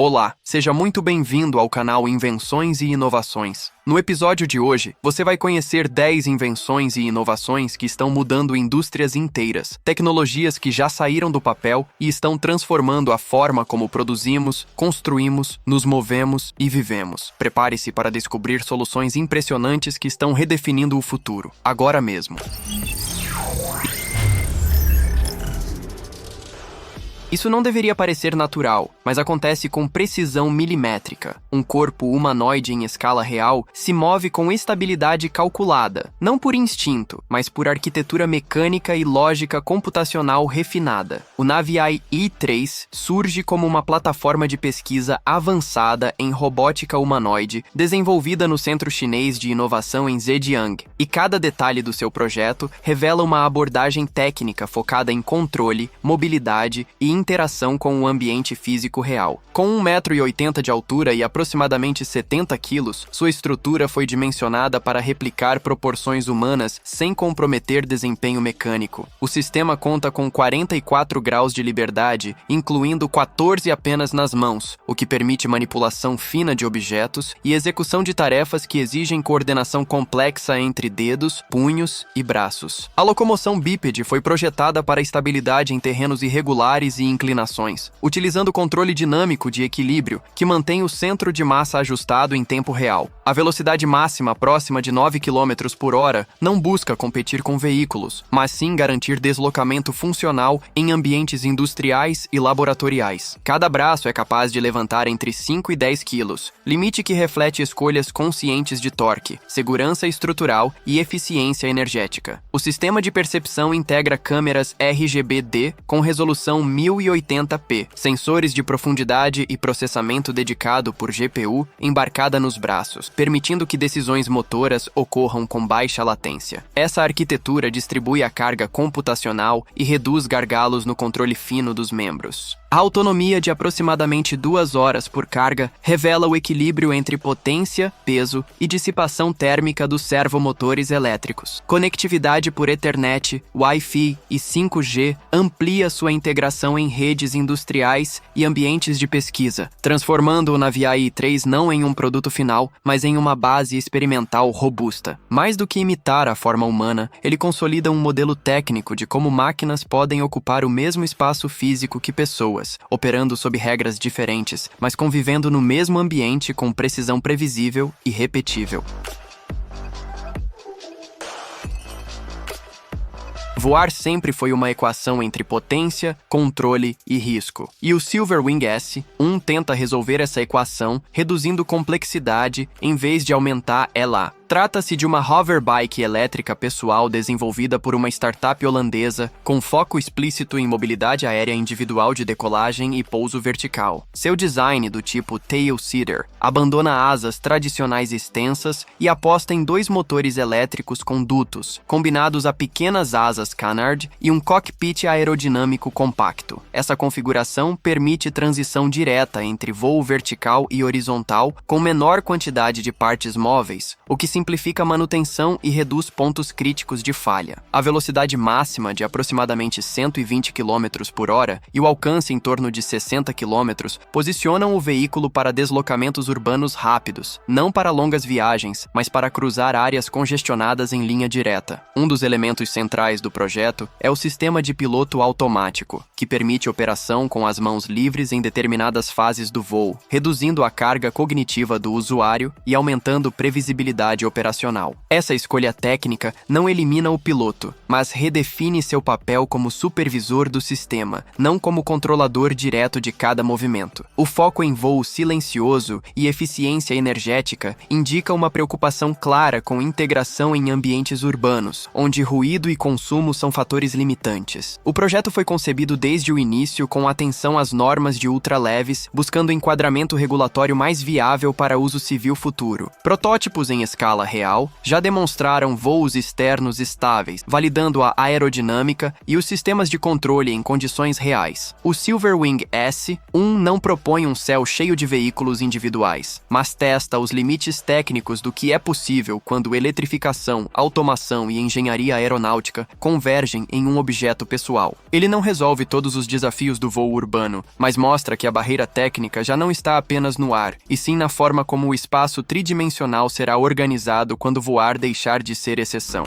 Olá, seja muito bem-vindo ao canal Invenções e Inovações. No episódio de hoje, você vai conhecer 10 invenções e inovações que estão mudando indústrias inteiras, tecnologias que já saíram do papel e estão transformando a forma como produzimos, construímos, nos movemos e vivemos. Prepare-se para descobrir soluções impressionantes que estão redefinindo o futuro, agora mesmo. Isso não deveria parecer natural, mas acontece com precisão milimétrica. Um corpo humanoide em escala real se move com estabilidade calculada, não por instinto, mas por arquitetura mecânica e lógica computacional refinada. O Naviai i3 surge como uma plataforma de pesquisa avançada em robótica humanoide, desenvolvida no Centro Chinês de Inovação em Zhejiang, e cada detalhe do seu projeto revela uma abordagem técnica focada em controle, mobilidade e interação com o ambiente físico real. Com 1,80 m de altura e aproximadamente 70 kg, sua estrutura foi dimensionada para replicar proporções humanas sem comprometer desempenho mecânico. O sistema conta com 44 graus de liberdade, incluindo 14 apenas nas mãos, o que permite manipulação fina de objetos e execução de tarefas que exigem coordenação complexa entre dedos, punhos e braços. A locomoção bípede foi projetada para estabilidade em terrenos irregulares e inclinações, utilizando controle dinâmico de equilíbrio que mantém o centro de massa ajustado em tempo real. A velocidade máxima próxima de 9 km por hora não busca competir com veículos, mas sim garantir deslocamento funcional em ambientes industriais e laboratoriais. Cada braço é capaz de levantar entre 5 e 10 kg, limite que reflete escolhas conscientes de torque, segurança estrutural e eficiência energética. O sistema de percepção integra câmeras RGB-D com resolução 1080p, sensores de profundidade e processamento dedicado por GPU embarcada nos braços, permitindo que decisões motoras ocorram com baixa latência. Essa arquitetura distribui a carga computacional e reduz gargalos no controle fino dos membros. A autonomia de aproximadamente 2 horas por carga revela o equilíbrio entre potência, peso e dissipação térmica dos servomotores elétricos. Conectividade por Ethernet, Wi-Fi e 5G amplia sua integração em redes industriais e ambientes de pesquisa, transformando o Naviai i3 não em um produto final, mas em uma base experimental robusta. Mais do que imitar a forma humana, ele consolida um modelo técnico de como máquinas podem ocupar o mesmo espaço físico que pessoas, operando sob regras diferentes, mas convivendo no mesmo ambiente com precisão previsível e repetível. Voar sempre foi uma equação entre potência, controle e risco. E o Silverwing S1 tenta resolver essa equação, reduzindo complexidade em vez de aumentar ela. Trata-se de uma hoverbike elétrica pessoal desenvolvida por uma startup holandesa com foco explícito em mobilidade aérea individual de decolagem e pouso vertical. Seu design, do tipo tail-seater, abandona asas tradicionais extensas e aposta em 2 motores elétricos com dutos, combinados a pequenas asas canard e um cockpit aerodinâmico compacto. Essa configuração permite transição direta entre voo vertical e horizontal com menor quantidade de partes móveis, o que simplifica a manutenção e reduz pontos críticos de falha. A velocidade máxima de aproximadamente 120 km por hora e o alcance em torno de 60 km posicionam o veículo para deslocamentos urbanos rápidos, não para longas viagens, mas para cruzar áreas congestionadas em linha direta. Um dos elementos centrais do projeto é o sistema de piloto automático, que permite operação com as mãos livres em determinadas fases do voo, reduzindo a carga cognitiva do usuário e aumentando previsibilidade operacional. Essa escolha técnica não elimina o piloto, mas redefine seu papel como supervisor do sistema, não como controlador direto de cada movimento. O foco em voo silencioso e eficiência energética indica uma preocupação clara com integração em ambientes urbanos, onde ruído e consumo são fatores limitantes. O projeto foi concebido desde o início com atenção às normas de ultraleves, buscando enquadramento regulatório mais viável para uso civil futuro. Protótipos em escala escala real já demonstraram voos externos estáveis, validando a aerodinâmica e os sistemas de controle em condições reais. O Silverwing S-1 não propõe um céu cheio de veículos individuais, mas testa os limites técnicos do que é possível quando eletrificação, automação e engenharia aeronáutica convergem em um objeto pessoal. Ele não resolve todos os desafios do voo urbano, mas mostra que a barreira técnica já não está apenas no ar, e sim na forma como o espaço tridimensional será organizado quando voar deixar de ser exceção.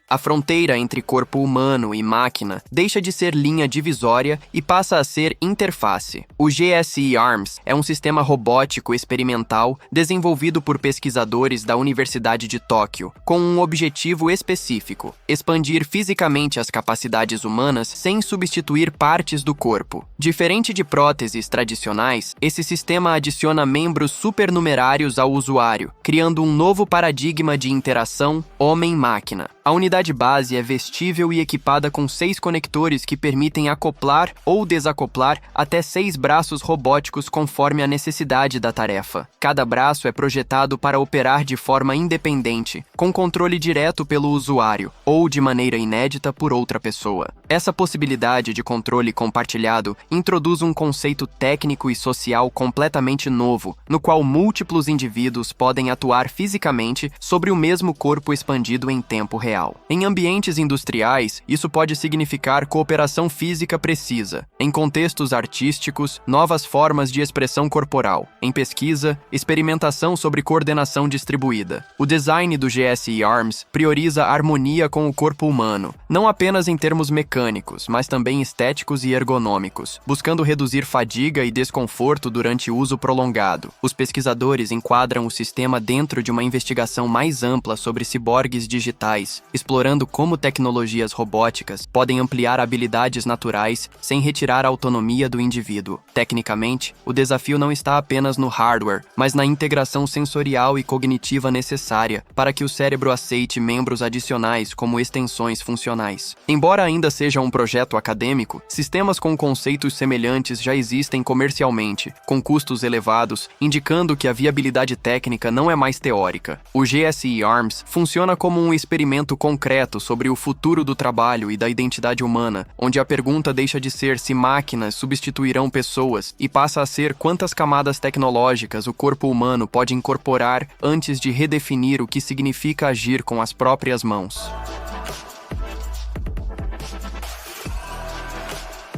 A fronteira entre corpo humano e máquina deixa de ser linha divisória e passa a ser interface. O GSE Arms é um sistema robótico experimental desenvolvido por pesquisadores da Universidade de Tóquio, com um objetivo específico: expandir fisicamente as capacidades humanas sem substituir partes do corpo. Diferente de próteses tradicionais, esse sistema adiciona membros supernumerários ao usuário, criando um novo paradigma de interação homem-máquina. A unidade base é vestível e equipada com 6 conectores que permitem acoplar ou desacoplar até 6 braços robóticos conforme a necessidade da tarefa. Cada braço é projetado para operar de forma independente, com controle direto pelo usuário, ou de maneira inédita por outra pessoa. Essa possibilidade de controle compartilhado introduz um conceito técnico e social completamente novo, no qual múltiplos indivíduos podem atuar fisicamente sobre o mesmo corpo expandido em tempo real. Em ambientes industriais, isso pode significar cooperação física precisa. Em contextos artísticos, novas formas de expressão corporal. Em pesquisa, experimentação sobre coordenação distribuída. O design do GSE Arms prioriza a harmonia com o corpo humano, não apenas em termos mecânicos, mas também estéticos e ergonômicos, buscando reduzir fadiga e desconforto durante o uso prolongado. Os pesquisadores enquadram o sistema dentro de uma investigação mais ampla sobre ciborgues digitais, explorando como tecnologias robóticas podem ampliar habilidades naturais sem retirar a autonomia do indivíduo. Tecnicamente, o desafio não está apenas no hardware, mas na integração sensorial e cognitiva necessária para que o cérebro aceite membros adicionais como extensões funcionais. Embora ainda seja um projeto acadêmico, sistemas com conceitos semelhantes já existem comercialmente, com custos elevados, indicando que a viabilidade técnica não é mais teórica. O GSE Arms funciona como um experimento concreto sobre o futuro do trabalho e da identidade humana, onde a pergunta deixa de ser se máquinas substituirão pessoas e passa a ser quantas camadas tecnológicas o corpo humano pode incorporar antes de redefinir o que significa agir com as próprias mãos.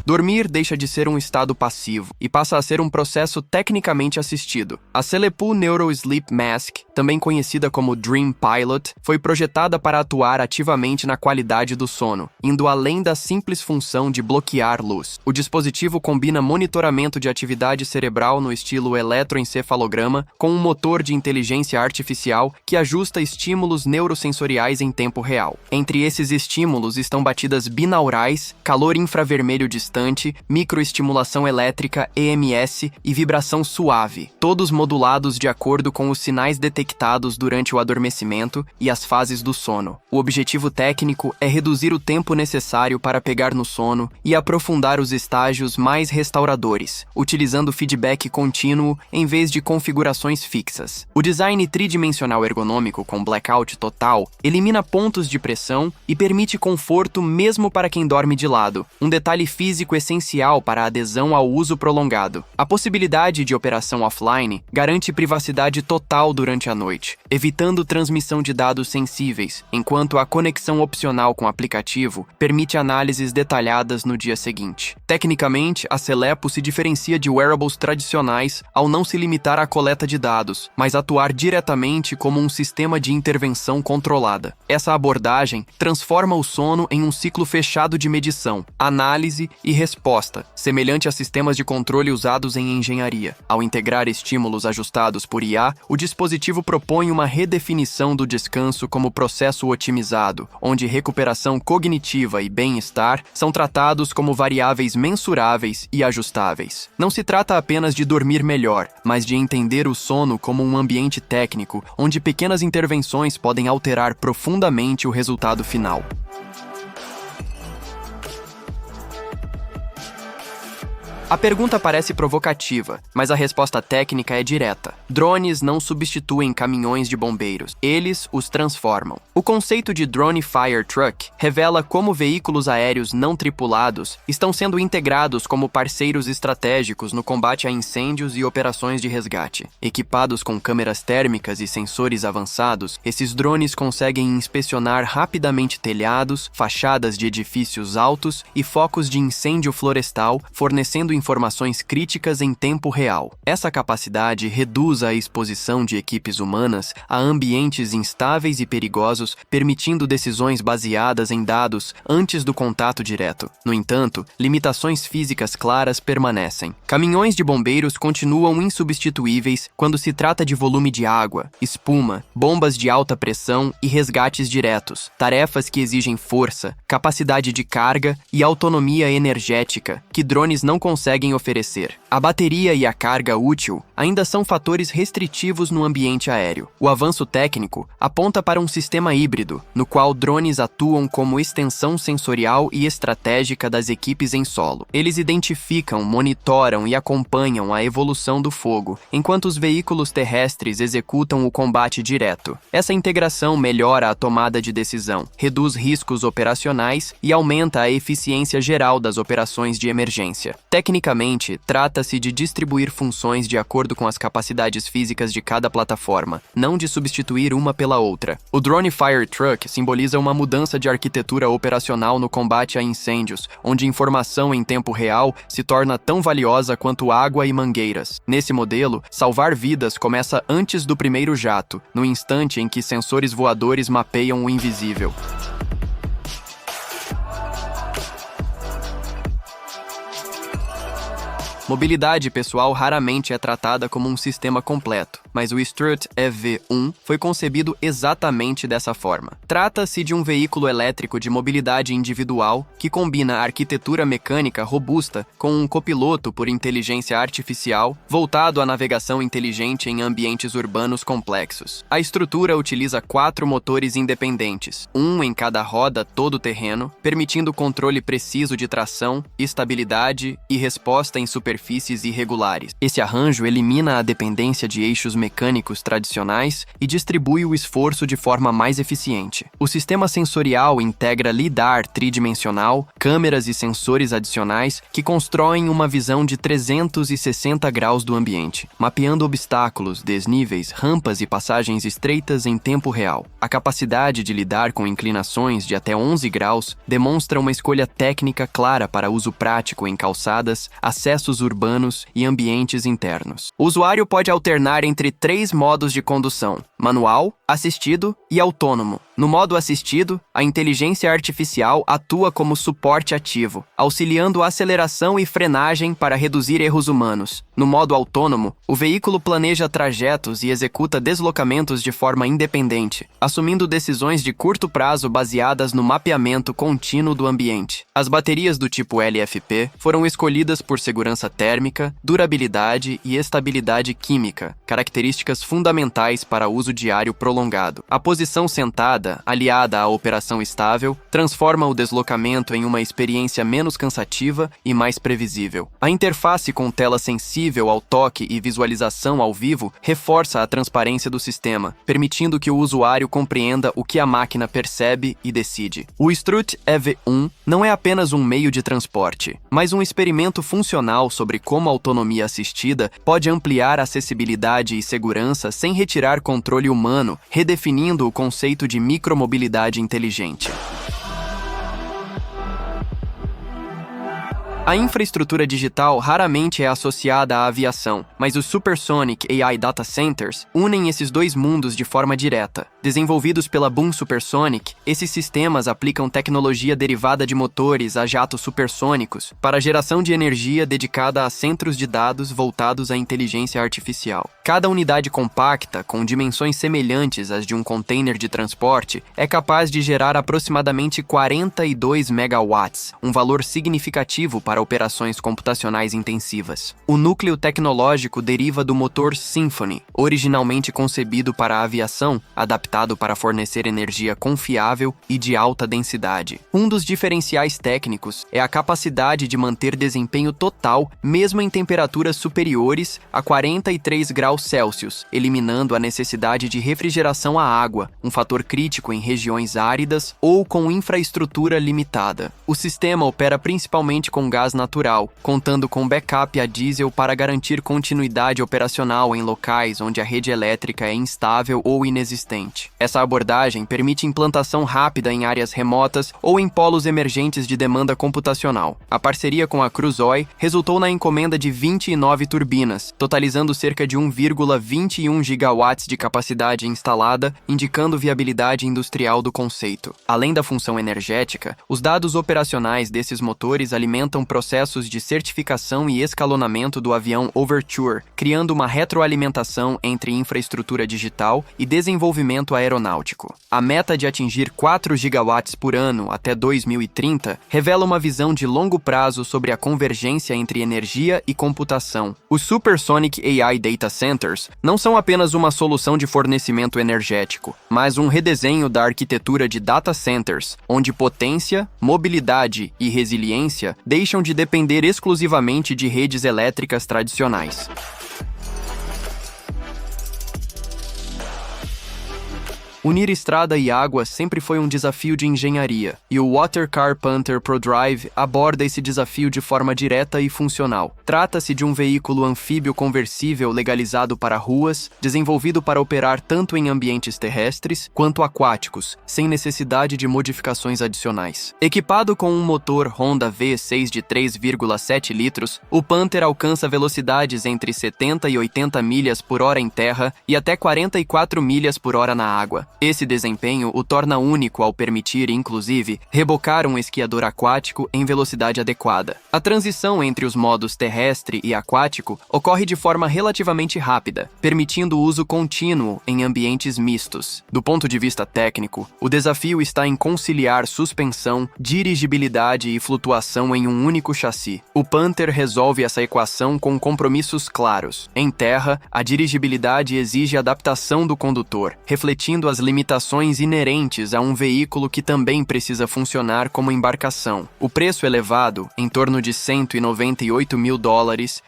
Dormir deixa de ser um estado passivo e passa a ser um processo tecnicamente assistido. A Celepu Neuro Sleep Mask, também conhecida como Dream Pilot, foi projetada para atuar ativamente na qualidade do sono, indo além da simples função de bloquear luz. O dispositivo combina monitoramento de atividade cerebral no estilo eletroencefalograma com um motor de inteligência artificial que ajusta estímulos neurosensoriais em tempo real. Entre esses estímulos estão batidas binaurais, calor infravermelho distante, microestimulação elétrica EMS e vibração suave, todos modulados de acordo com os sinais detectados durante o adormecimento e as fases do sono. O objetivo técnico é reduzir o tempo necessário para pegar no sono e aprofundar os estágios mais restauradores, utilizando feedback contínuo em vez de configurações fixas. O design tridimensional ergonômico com blackout total elimina pontos de pressão e permite conforto mesmo para quem dorme de lado, um detalhe físico essencial para a adesão ao uso prolongado. A possibilidade de operação offline garante privacidade total durante a noite, evitando transmissão de dados sensíveis, enquanto a conexão opcional com o aplicativo permite análises detalhadas no dia seguinte. Tecnicamente, a Celepu se diferencia de wearables tradicionais ao não se limitar à coleta de dados, mas atuar diretamente como um sistema de intervenção controlada. Essa abordagem transforma o sono em um ciclo fechado de medição, análise e resposta, semelhante a sistemas de controle usados em engenharia. Ao integrar estímulos ajustados por IA, o dispositivo propõe uma redefinição do descanso como processo otimizado, onde recuperação cognitiva e bem-estar são tratados como variáveis mensuráveis e ajustáveis. Não se trata apenas de dormir melhor, mas de entender o sono como um ambiente técnico, onde pequenas intervenções podem alterar profundamente o resultado final. A pergunta parece provocativa, mas a resposta técnica é direta. Drones não substituem caminhões de bombeiros, eles os transformam. O conceito de Drone Fire Truck revela como veículos aéreos não tripulados estão sendo integrados como parceiros estratégicos no combate a incêndios e operações de resgate. Equipados com câmeras térmicas e sensores avançados, esses drones conseguem inspecionar rapidamente telhados, fachadas de edifícios altos e focos de incêndio florestal, fornecendo informações críticas em tempo real. Essa capacidade reduz a exposição de equipes humanas a ambientes instáveis e perigosos, permitindo decisões baseadas em dados antes do contato direto. No entanto, limitações físicas claras permanecem. Caminhões de bombeiros continuam insubstituíveis quando se trata de volume de água, espuma, bombas de alta pressão e resgates diretos, tarefas que exigem força, capacidade de carga e autonomia energética que drones não conseguem oferecer. A bateria e a carga útil ainda são fatores restritivos no ambiente aéreo. O avanço técnico aponta para um sistema híbrido, no qual drones atuam como extensão sensorial e estratégica das equipes em solo. Eles identificam, monitoram e acompanham a evolução do fogo, enquanto os veículos terrestres executam o combate direto. Essa integração melhora a tomada de decisão, reduz riscos operacionais e aumenta a eficiência geral das operações de emergência. Tecnicamente, trata-se de distribuir funções de acordo com as capacidades físicas de cada plataforma, não de substituir uma pela outra. O Drone Fire Truck simboliza uma mudança de arquitetura operacional no combate a incêndios, onde informação em tempo real se torna tão valiosa quanto água e mangueiras. Nesse modelo, salvar vidas começa antes do primeiro jato, no instante em que sensores voadores mapeiam o invisível. Mobilidade pessoal raramente é tratada como um sistema completo, mas o Strut EV1 foi concebido exatamente dessa forma. Trata-se de um veículo elétrico de mobilidade individual que combina arquitetura mecânica robusta com um copiloto por inteligência artificial voltado à navegação inteligente em ambientes urbanos complexos. A estrutura utiliza 4 motores independentes, um em cada roda todo-terreno, permitindo controle preciso de tração, estabilidade e resposta em superfícies irregulares. Esse arranjo elimina a dependência de eixos mecânicos tradicionais e distribui o esforço de forma mais eficiente. O sistema sensorial integra lidar tridimensional, câmeras e sensores adicionais que constroem uma visão de 360 graus do ambiente, mapeando obstáculos, desníveis, rampas e passagens estreitas em tempo real. A capacidade de lidar com inclinações de até 11 graus demonstra uma escolha técnica clara para uso prático em calçadas, acessos urbanos e ambientes internos. O usuário pode alternar entre 3 modos de condução: manual, assistido e autônomo. No modo assistido, a inteligência artificial atua como suporte ativo, auxiliando a aceleração e frenagem para reduzir erros humanos. No modo autônomo, o veículo planeja trajetos e executa deslocamentos de forma independente, assumindo decisões de curto prazo baseadas no mapeamento contínuo do ambiente. As baterias do tipo LFP foram escolhidas por segurança térmica, durabilidade e estabilidade química, características fundamentais para uso diário prolongado. A posição sentada, aliada à operação estável, transforma o deslocamento em uma experiência menos cansativa e mais previsível. A interface com tela sensível ao toque e visualização ao vivo reforça a transparência do sistema, permitindo que o usuário compreenda o que a máquina percebe e decide. O Strut EV1 não é apenas um meio de transporte, mas um experimento funcional sobre como a autonomia assistida pode ampliar acessibilidade e segurança sem retirar controle humano, redefinindo o conceito de micromobilidade inteligente. A infraestrutura digital raramente é associada à aviação, mas os Supersonic AI Data Centers unem esses dois mundos de forma direta. Desenvolvidos pela Boom Supersonic, esses sistemas aplicam tecnologia derivada de motores a jatos supersônicos para a geração de energia dedicada a centros de dados voltados à inteligência artificial. Cada unidade compacta, com dimensões semelhantes às de um container de transporte, é capaz de gerar aproximadamente 42 megawatts, um valor significativo para operações computacionais intensivas. O núcleo tecnológico deriva do motor Symphony, originalmente concebido para a aviação, adaptado projetado para fornecer energia confiável e de alta densidade. Um dos diferenciais técnicos é a capacidade de manter desempenho total, mesmo em temperaturas superiores a 43 graus Celsius, eliminando a necessidade de refrigeração à água, um fator crítico em regiões áridas ou com infraestrutura limitada. O sistema opera principalmente com gás natural, contando com backup a diesel para garantir continuidade operacional em locais onde a rede elétrica é instável ou inexistente. Essa abordagem permite implantação rápida em áreas remotas ou em polos emergentes de demanda computacional. A parceria com a Crusoe resultou na encomenda de 29 turbinas, totalizando cerca de 1,21 gigawatts de capacidade instalada, indicando viabilidade industrial do conceito. Além da função energética, os dados operacionais desses motores alimentam processos de certificação e escalonamento do avião Overture, criando uma retroalimentação entre infraestrutura digital e desenvolvimento aeronáutico. A meta de atingir 4 gigawatts por ano até 2030 revela uma visão de longo prazo sobre a convergência entre energia e computação. Os Supersonic AI Data Centers não são apenas uma solução de fornecimento energético, mas um redesenho da arquitetura de data centers, onde potência, mobilidade e resiliência deixam de depender exclusivamente de redes elétricas tradicionais. Unir estrada e água sempre foi um desafio de engenharia, e o Watercar Panther ProDrive aborda esse desafio de forma direta e funcional. Trata-se de um veículo anfíbio conversível legalizado para ruas, desenvolvido para operar tanto em ambientes terrestres quanto aquáticos, sem necessidade de modificações adicionais. Equipado com um motor Honda V6 de 3,7 litros, o Panther alcança velocidades entre 70 e 80 milhas por hora em terra e até 44 milhas por hora na água. Esse desempenho o torna único ao permitir, inclusive, rebocar um esquiador aquático em velocidade adequada. A transição entre os modos terrestre e aquático ocorre de forma relativamente rápida, permitindo o uso contínuo em ambientes mistos. Do ponto de vista técnico, o desafio está em conciliar suspensão, dirigibilidade e flutuação em um único chassi. O Panther resolve essa equação com compromissos claros. Em terra, a dirigibilidade exige adaptação do condutor, refletindo as limitações inerentes a um veículo que também precisa funcionar como embarcação. O preço elevado, em torno de $198 mil,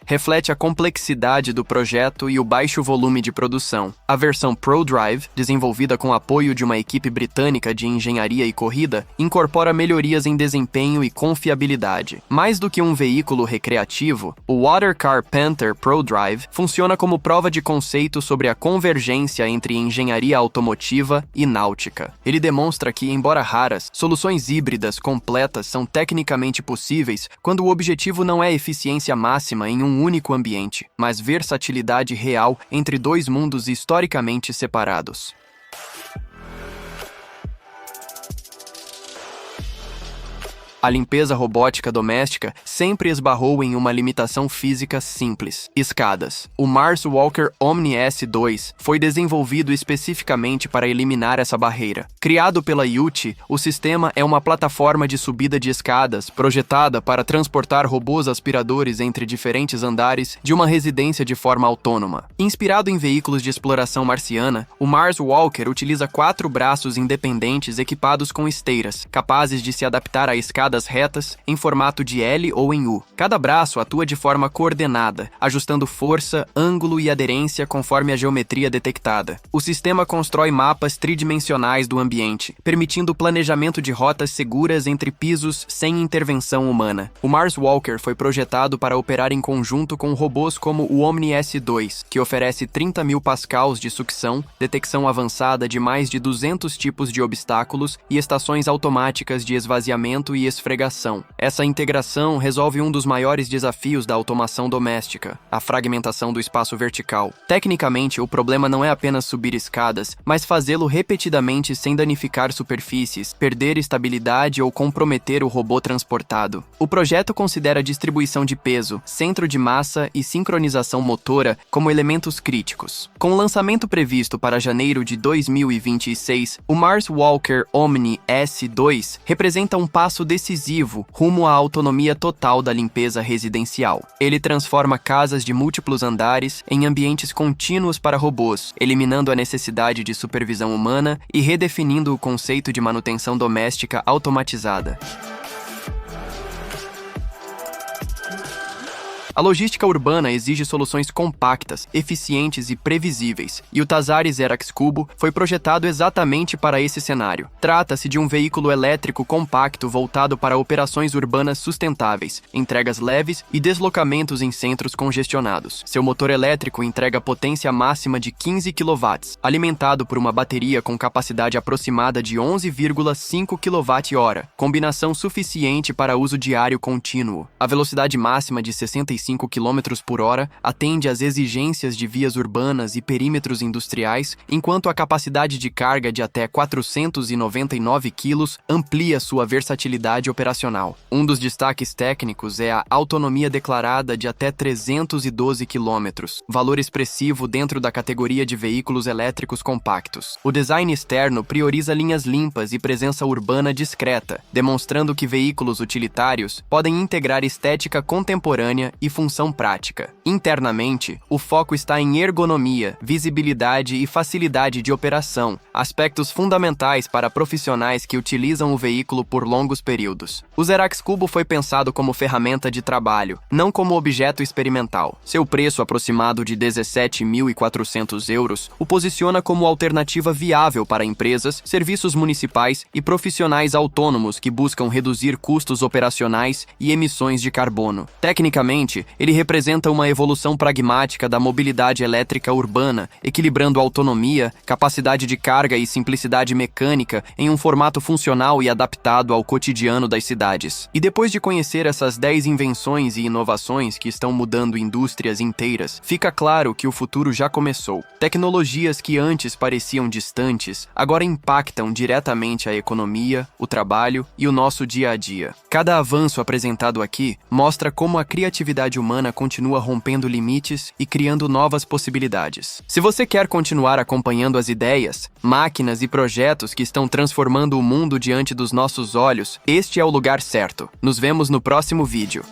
reflete a complexidade do projeto e o baixo volume de produção. A versão ProDrive, desenvolvida com apoio de uma equipe britânica de engenharia e corrida, incorpora melhorias em desempenho e confiabilidade. Mais do que um veículo recreativo, o Watercar Panther ProDrive funciona como prova de conceito sobre a convergência entre engenharia automotiva e náutica. Ele demonstra que, embora raras, soluções híbridas completas são tecnicamente possíveis quando o objetivo não é eficiência máxima em um único ambiente, mas versatilidade real entre dois mundos historicamente separados. A limpeza robótica doméstica sempre esbarrou em uma limitação física simples: escadas. O Mars Walker Omni S2 foi desenvolvido especificamente para eliminar essa barreira. Criado pela Yuti, o sistema é uma plataforma de subida de escadas projetada para transportar robôs aspiradores entre diferentes andares de uma residência de forma autônoma. Inspirado em veículos de exploração marciana, o Mars Walker utiliza 4 braços independentes equipados com esteiras, capazes de se adaptar a escadas retas em formato de L ou em U. Cada braço atua de forma coordenada, ajustando força, ângulo e aderência conforme a geometria detectada. O sistema constrói mapas tridimensionais do ambiente, permitindo o planejamento de rotas seguras entre pisos sem intervenção humana. O Mars Walker foi projetado para operar em conjunto com robôs como o Omni S2, que oferece 30 mil pascals de sucção, detecção avançada de mais de 200 tipos de obstáculos e estações automáticas de esvaziamento e esfregação. Essa integração resolve um dos maiores desafios da automação doméstica: a fragmentação do espaço vertical. Tecnicamente, o problema não é apenas subir escadas, mas fazê-lo repetidamente sem danificar superfícies, perder estabilidade ou comprometer o robô transportado. O projeto considera distribuição de peso, centro de massa e sincronização motora como elementos críticos. Com o lançamento previsto para janeiro de 2026, o Mars Walker Omni S2 representa um passo decisivo decisivo rumo à autonomia total da limpeza residencial. Ele transforma casas de múltiplos andares em ambientes contínuos para robôs, eliminando a necessidade de supervisão humana e redefinindo o conceito de manutenção doméstica automatizada. A logística urbana exige soluções compactas, eficientes e previsíveis, e o Tazari Zerax Kubo foi projetado exatamente para esse cenário. Trata-se de um veículo elétrico compacto voltado para operações urbanas sustentáveis, entregas leves e deslocamentos em centros congestionados. Seu motor elétrico entrega potência máxima de 15 kW, alimentado por uma bateria com capacidade aproximada de 11,5 kWh, combinação suficiente para uso diário contínuo. A velocidade máxima de 65 km por hora atende às exigências de vias urbanas e perímetros industriais, enquanto a capacidade de carga de até 499 kg amplia sua versatilidade operacional. Um dos destaques técnicos é a autonomia declarada de até 312 km, valor expressivo dentro da categoria de veículos elétricos compactos. O design externo prioriza linhas limpas e presença urbana discreta, demonstrando que veículos utilitários podem integrar estética contemporânea e função prática. Internamente, o foco está em ergonomia, visibilidade e facilidade de operação, aspectos fundamentais para profissionais que utilizam o veículo por longos períodos. O Zerax Kubo foi pensado como ferramenta de trabalho, não como objeto experimental. Seu preço aproximado de 17.400 euros o posiciona como alternativa viável para empresas, serviços municipais e profissionais autônomos que buscam reduzir custos operacionais e emissões de carbono. Tecnicamente, ele representa uma evolução pragmática da mobilidade elétrica urbana, equilibrando autonomia, capacidade de carga e simplicidade mecânica em um formato funcional e adaptado ao cotidiano das cidades. E depois de conhecer essas 10 invenções e inovações que estão mudando indústrias inteiras, fica claro que o futuro já começou. Tecnologias que antes pareciam distantes, agora impactam diretamente a economia, o trabalho e o nosso dia a dia. Cada avanço apresentado aqui mostra como a criatividade humana continua rompendo limites e criando novas possibilidades. Se você quer continuar acompanhando as ideias, máquinas e projetos que estão transformando o mundo diante dos nossos olhos, este é o lugar certo. Nos vemos no próximo vídeo.